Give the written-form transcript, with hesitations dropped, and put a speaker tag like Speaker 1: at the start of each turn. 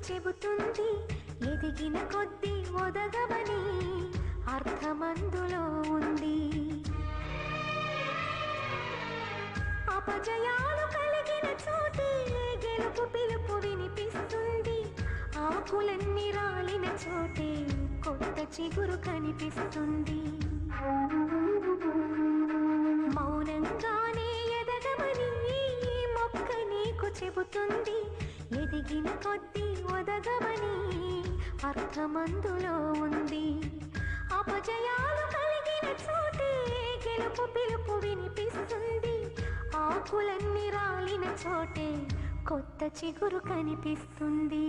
Speaker 1: చెబుతుంది ఎదిగిన కొద్దీ ఒదగవని అర్థమందులో ఉంది. అపజయాలు కలిగిన చోటే గెలుపు పిలుపు వినిపిస్తుంది. ఆకులన్నీ రాలిన చోటే కొత్త చిగురు కనిపిస్తుంది. మౌనంగానే ఎదగమని ఈ మొక్క నీకు చెబుతుంది ఎదిగిన కొద్దీ ఒదగమని అర్థమందులో ఉంది. అపజయాలు కలిగిన చోటే గెలుపు పిలుపు వినిపిస్తుంది. ఆకులన్నీ రాలిన చోటే కొత్త చిగురు కనిపిస్తుంది.